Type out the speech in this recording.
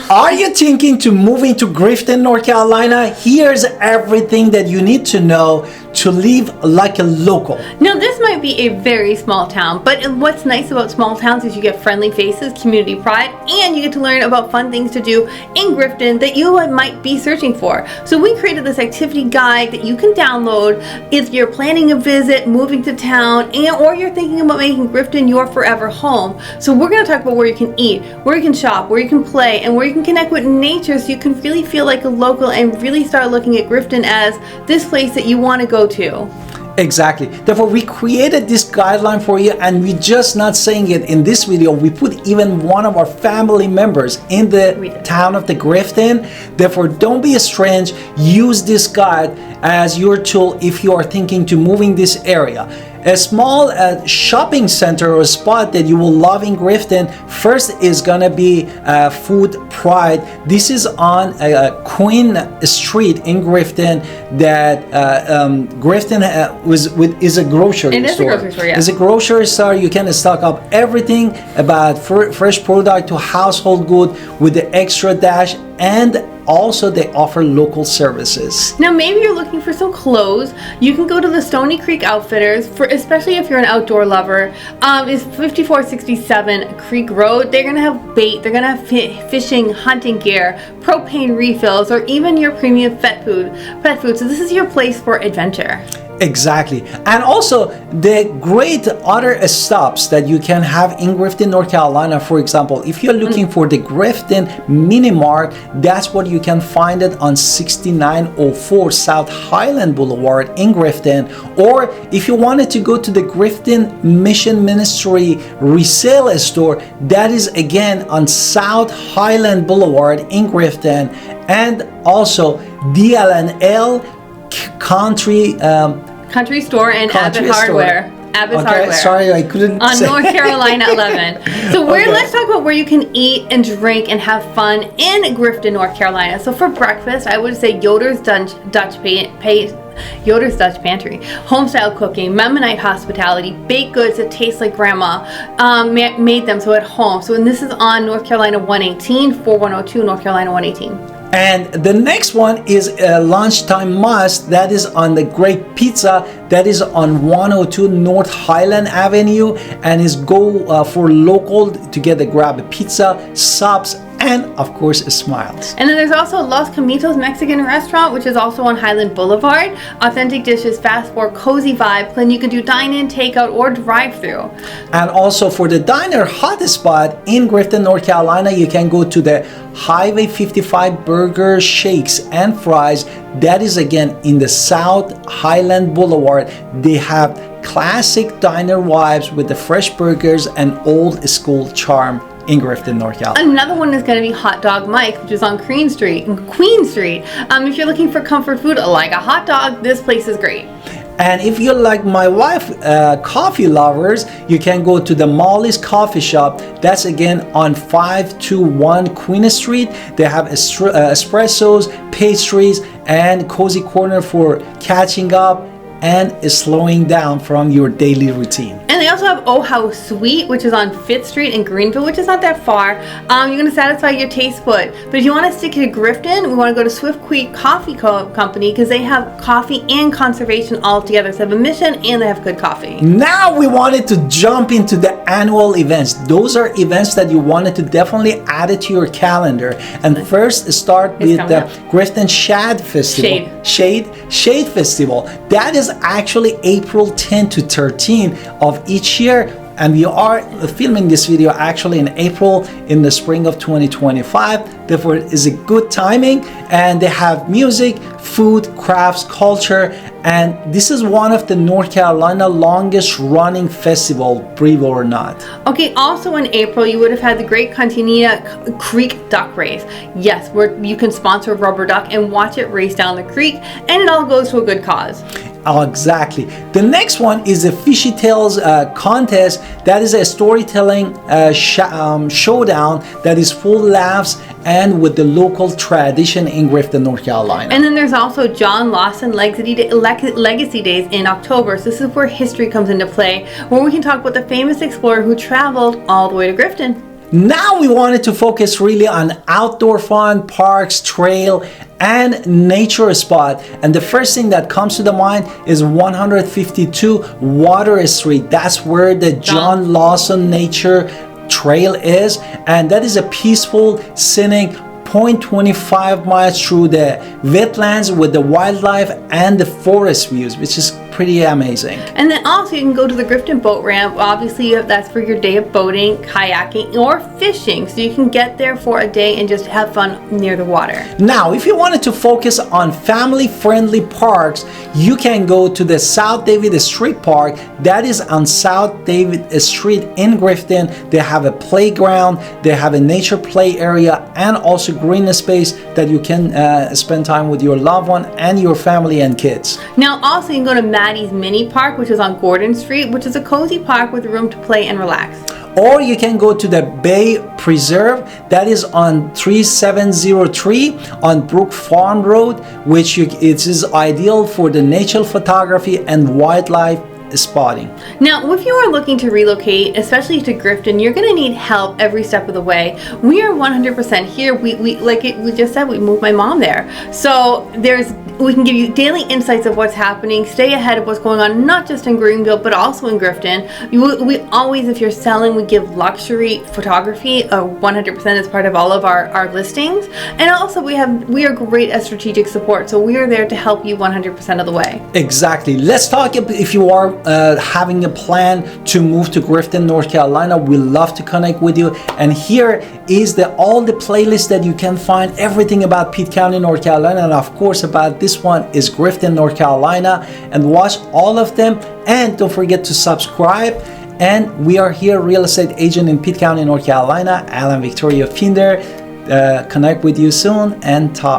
Are you thinking to move into Grifton, North Carolina? Here's everything that you need to know to live like a local. Now, this might be a very small town, but what's nice about small towns is you get friendly faces, community pride, and you get to learn about fun things to do in Grifton that you might be searching for. So we created this activity guide that you can download if you're planning a visit, moving to town, or you're thinking about making Grifton your forever home. So we're going to talk about where you can eat, where you can shop, where you can play, and where you can connect with nature so you can really feel like a local and really start looking at Grifton as this place that you want to go to. Exactly. Therefore, we created this guideline for you, and we're just not saying it in this video. We put even one of our family members in the town of the Grifton. Therefore, don't be strange. Use this guide as your tool if you are thinking to move in this area. A small shopping center or spot that you will love in Grifton, first is gonna be Food Pride. This is on Queen Street in Grifton. That Grifton is a grocery store. It is a grocery store, yeah. It's a grocery store. You can stock up everything about fresh product to household good with the extra dash, and also they offer local services. Now maybe you're looking for some clothes. You can go to the Stony Creek Outfitters, especially if you're an outdoor lover. It's 5467 Creek Road. They're gonna have bait, they're gonna have fishing, hunting gear, propane refills, or even your premium pet food. So this is your place for adventure. Exactly. And also the great other stops that you can have in Grifton, North Carolina. For example, if you're looking for the Grifton Mini Mart, that's what you can find it on 6904 South Highland Boulevard in Grifton. Or if you wanted to go to the Grifton Mission Ministry resale store, that is again on South Highland Boulevard in Grifton. And also DLNL Country Store and Abbott Hardware. Abbott's Hardware. Sorry, I couldn't on say. North Carolina 11. So let's talk about where you can eat and drink and have fun in Grifton, North Carolina. So for breakfast, I would say Yoder's Dutch Pantry, home-style cooking, Mennonite hospitality, baked goods that taste like grandma made them, so at home. So and this is on North Carolina 118, 4102 North Carolina 118. And the next one is a lunchtime must. That is on the Great Pizza. That is on 102 North Highland Avenue, and is go for local to get a grab a pizza, subs, and of course smiles. And then there's also Los Comitos Mexican restaurant, which is also on Highland Boulevard. Authentic dishes, fast food, cozy vibe, and you can do dine-in, takeout, or drive-through. And also for the diner hot spot in Grifton, North Carolina, you can go to the Highway 55 Burger, Shakes, and Fries. That is again in the South Highland Boulevard. They have classic diner vibes with the fresh burgers and old school charm in Grifton, North Carolina. Another one is going to be Hot Dog Mike, which is on Queen Street. If you're looking for comfort food like a hot dog, this place is great. And if you're like my wife, coffee lovers, you can go to the Molly's Coffee Shop. That's again on 521 Queen Street. They have espressos, pastries, and cozy corner for catching up and slowing down from your daily routine. And they also have Oh How Sweet, which is on 5th Street in Greenville, which is not that far. You're going to satisfy your taste bud. But if you want to stick to Grifton, we want to go to Swift Creek Coffee Company, because they have coffee and conservation all together. So they have a mission and they have good coffee. Now we wanted to jump into the annual events. Those are events that you wanted to definitely add it to your calendar. And first start with the Grifton Shade Festival. Shade Festival. That is actually April 10 to 13 of each year, and we are filming this video actually in April in the spring of 2025. Therefore it is a good timing, and they have music, food, crafts, culture, and this is one of the North Carolina longest running festival, believe it or not. Okay, also in April you would have had the Great Continental Creek Duck Race. Yes, where you can sponsor a rubber duck and watch it race down the creek, and it all goes to a good cause. Exactly. The next one is the Fishy Tales contest. That is a storytelling showdown that is full laughs and with the local tradition in Grifton, North Carolina. And then there's also John Lawson Legacy Days in October. So this is where history comes into play, where we can talk about the famous explorer who traveled all the way to Grifton. Now we wanted to focus really on outdoor fun, parks, trail, and nature spot. And the first thing that comes to the mind is 152 Water Street. That's where the John Lawson Nature Trail is, and that is a peaceful, scenic 0.25 miles through the wetlands with the wildlife and the forest views, which is pretty amazing. And then also you can go to the Grifton boat ramp. Obviously that's for your day of boating, kayaking, or fishing, so you can get there for a day and just have fun near the water. Now if you wanted to focus on family friendly parks, you can go to the South David Street Park. That is on South David Street in Grifton. They have a playground, they have a nature play area, and also green space that you can spend time with your loved one and your family and kids. Now also you can go to Maddie's Mini Park, which is on Gordon Street, which is a cozy park with room to play and relax. Or you can go to the Bay Preserve. That is on 3703 on Brook Farm Road, which it is ideal for the nature photography and wildlife spotting. Now, if you are looking to relocate, especially to Grifton, you're going to need help every step of the way. We are 100% here. We just said, we moved my mom there. So we can give you daily insights of what's happening, stay ahead of what's going on, not just in Greenville, but also in Grifton. We always, if you're selling, we give luxury photography 100% as part of all of our listings. And also we are great at strategic support. So we are there to help you 100% of the way. Exactly. Let's talk if you are having a plan to move to Grifton, North Carolina. We love to connect with you. And here is all the playlists that you can find, everything about Pitt County, North Carolina, and of course about this one is Grifton, North Carolina, and watch all of them. And don't forget to subscribe. And we are here, real estate agent in Pitt County, North Carolina, Alan Victoria Pinder. Connect with you soon and talk.